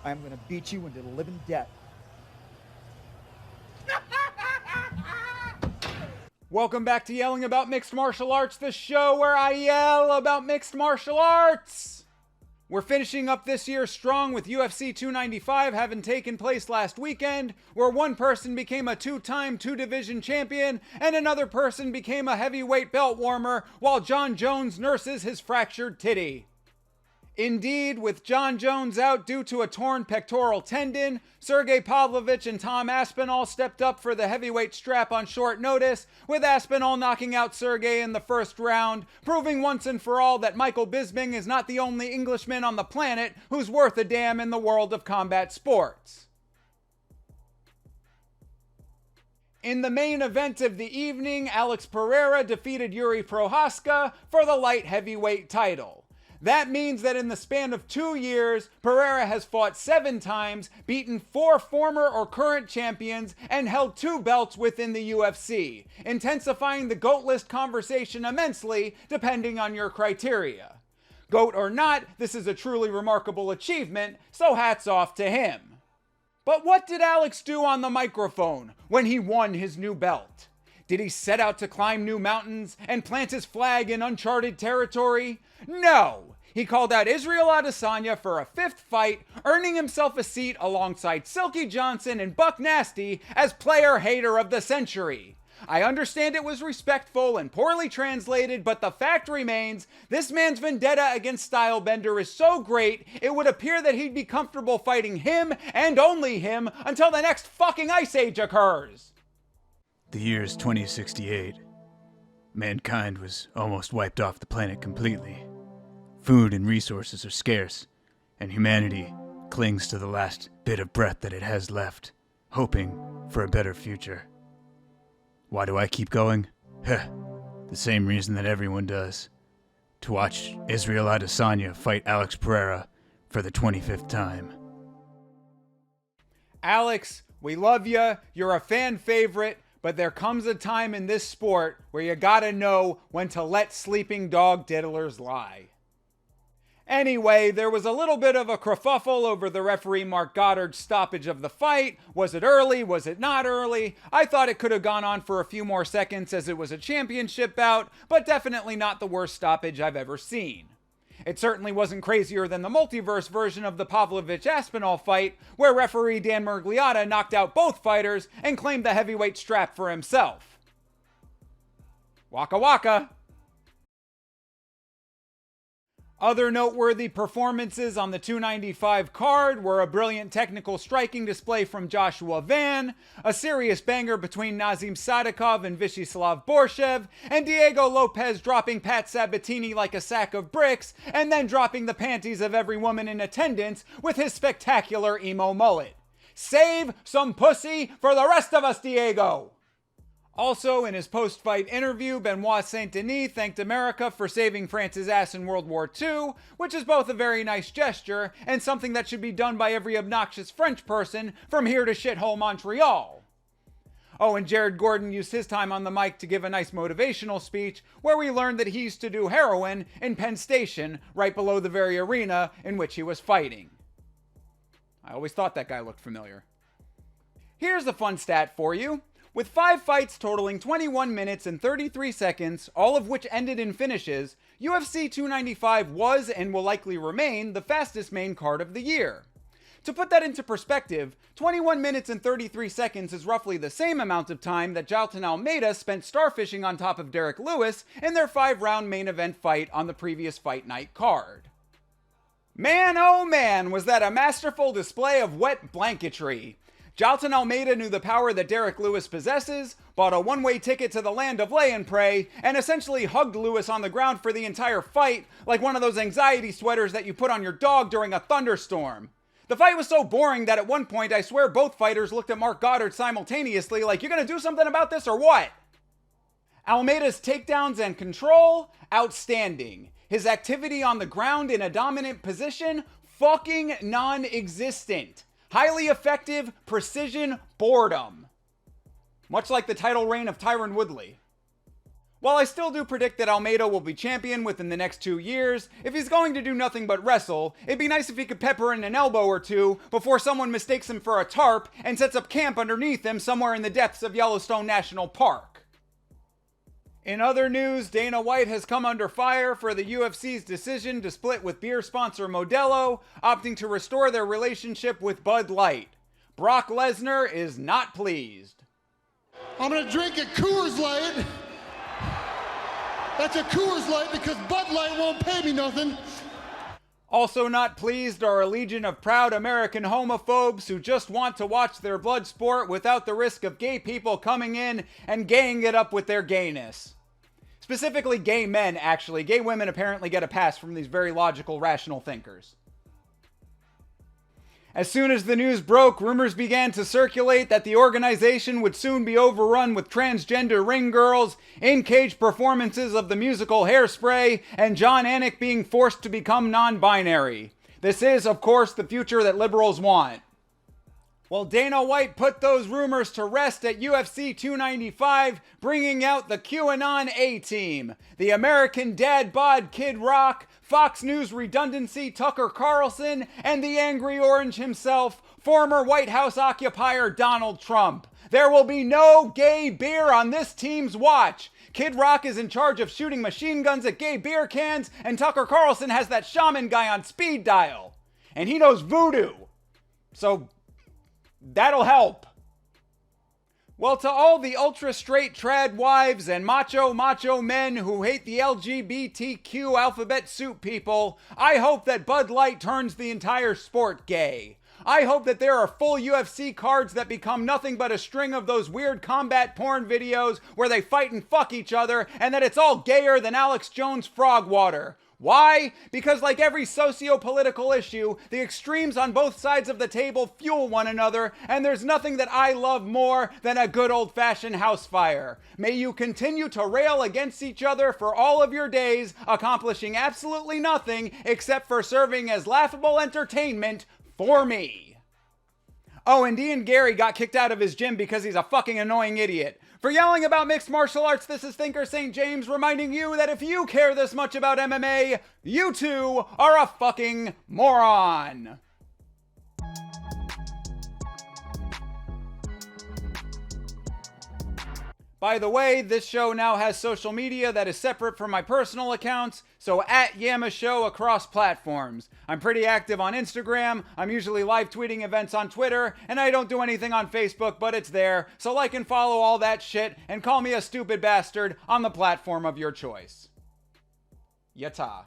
I'm going to beat you into the living death. Welcome back to Yelling About Mixed Martial Arts, the show where I yell about mixed martial arts. We're finishing up this year strong with UFC 295 having taken place last weekend, where one person became a two-time two-division champion and another person became a heavyweight belt warmer while John Jones nurses his fractured titty. Indeed, with John Jones out due to a torn pectoral tendon, Sergey Pavlovich and Tom Aspinall stepped up for the heavyweight strap on short notice, with Aspinall knocking out Sergey in the first round, proving once and for all that Michael Bisping is not the only Englishman on the planet who's worth a damn in the world of combat sports. In the main event of the evening, Alex Pereira defeated Yuri Prohaska for the light heavyweight title. That means that in the span of 2 years, Pereira has fought 7 times, beaten 4 former or current champions, and held 2 belts within the UFC, intensifying the GOAT list conversation immensely, depending on your criteria. GOAT or not, this is a truly remarkable achievement, so hats off to him. But what did Alex do on the microphone when he won his new belt? Did he set out to climb new mountains and plant his flag in uncharted territory? No! He called out Israel Adesanya for a 5th fight, earning himself a seat alongside Silky Johnson and Buck Nasty as player hater of the century. I understand it was respectful and poorly translated, but the fact remains, this man's vendetta against Stylebender is so great, it would appear that he'd be comfortable fighting him and only him until the next fucking ice age occurs. The year is 2068. Mankind was almost wiped off the planet completely. Food and resources are scarce, and humanity clings to the last bit of breath that it has left, hoping for a better future. Why do I keep going? The same reason that everyone does. To watch Israel Adesanya fight Alex Pereira for the 25th time. Alex, we love you. You're a fan favorite. But there comes a time in this sport where you gotta know when to let sleeping dog diddlers lie. Anyway, there was a little bit of a kerfuffle over the referee Mark Goddard's stoppage of the fight. Was it early? Was it not early? I thought it could have gone on for a few more seconds as it was a championship bout, but definitely not the worst stoppage I've ever seen. It certainly wasn't crazier than the multiverse version of the Pavlovich-Aspinall fight, where referee Dan Miragliotta knocked out both fighters and claimed the heavyweight strap for himself. Waka waka. Other noteworthy performances on the 295 card were a brilliant technical striking display from Joshua Van, a serious banger between Nazim Sadikov and Vyacheslav Borshev, and Diego Lopez dropping Pat Sabatini like a sack of bricks, and then dropping the panties of every woman in attendance with his spectacular emo mullet. Save some pussy for the rest of us, Diego! Also, in his post-fight interview, Benoit Saint-Denis thanked America for saving France's ass in World War II, which is both a very nice gesture and something that should be done by every obnoxious French person from here to shithole Montreal. Oh, and Jared Gordon used his time on the mic to give a nice motivational speech where we learned that he used to do heroin in Penn Station, right below the very arena in which he was fighting. I always thought that guy looked familiar. Here's a fun stat for you. With 5 fights totaling 21 minutes and 33 seconds, all of which ended in finishes, UFC 295 was and will likely remain the fastest main card of the year. To put that into perspective, 21 minutes and 33 seconds is roughly the same amount of time that Jailton Almeida spent starfishing on top of Derek Lewis in their 5-round main event fight on the previous Fight Night card. Man, oh man, was that a masterful display of wet blanketry. Jailton Almeida knew the power that Derek Lewis possesses, bought a one-way ticket to the land of lay and pray, and essentially hugged Lewis on the ground for the entire fight, like one of those anxiety sweaters that you put on your dog during a thunderstorm. The fight was so boring that at one point I swear both fighters looked at Mark Goddard simultaneously like, you gonna do something about this or what? Almeida's takedowns and control, outstanding. His activity on the ground in a dominant position, fucking non-existent. Highly effective, precision, boredom. Much like the title reign of Tyron Woodley. While I still do predict that Almeida will be champion within the next 2 years, if he's going to do nothing but wrestle, it'd be nice if he could pepper in an elbow or two before someone mistakes him for a tarp and sets up camp underneath him somewhere in the depths of Yellowstone National Park. In other news, Dana White has come under fire for the UFC's decision to split with beer sponsor Modelo, opting to restore their relationship with Bud Light. Brock Lesnar is not pleased. I'm gonna drink a Coors Light. That's a Coors Light because Bud Light won't pay me nothing. Also not pleased are a legion of proud American homophobes who just want to watch their blood sport without the risk of gay people coming in and gaying it up with their gayness. Specifically gay men, actually. Gay women apparently get a pass from these very logical, rational thinkers. As soon as the news broke, rumors began to circulate that the organization would soon be overrun with transgender ring girls, in-cage performances of the musical Hairspray, and John Anik being forced to become non-binary. This is, of course, the future that liberals want. Well, Dana White put those rumors to rest at UFC 295, bringing out the QAnon A-Team, the American Dad Bod Kid Rock, Fox News redundancy Tucker Carlson, and the Angry Orange himself, former White House occupier Donald Trump. There will be no gay beer on this team's watch. Kid Rock is in charge of shooting machine guns at gay beer cans, and Tucker Carlson has that shaman guy on speed dial. And he knows voodoo. So that'll help. Well, to all the ultra-straight trad wives and macho men who hate the LGBTQ alphabet soup people, I hope that Bud Light turns the entire sport gay. I hope that there are full UFC cards that become nothing but a string of those weird combat porn videos where they fight and fuck each other, and that it's all gayer than Alex Jones' frog water. Why? Because like every socio-political issue, the extremes on both sides of the table fuel one another, and there's nothing that I love more than a good old-fashioned house fire. May you continue to rail against each other for all of your days, accomplishing absolutely nothing except for serving as laughable entertainment for me. Oh, and Ian Gary got kicked out of his gym because he's a fucking annoying idiot. For yelling about mixed martial arts, this is Thinker St. James reminding you that if you care this much about MMA, you too are a fucking moron. By the way, this show now has social media that is separate from my personal accounts, so at YAMMA Show across platforms. I'm pretty active on Instagram, I'm usually live tweeting events on Twitter, and I don't do anything on Facebook, but it's there, so like and follow all that shit, and call me a stupid bastard on the platform of your choice. Yata.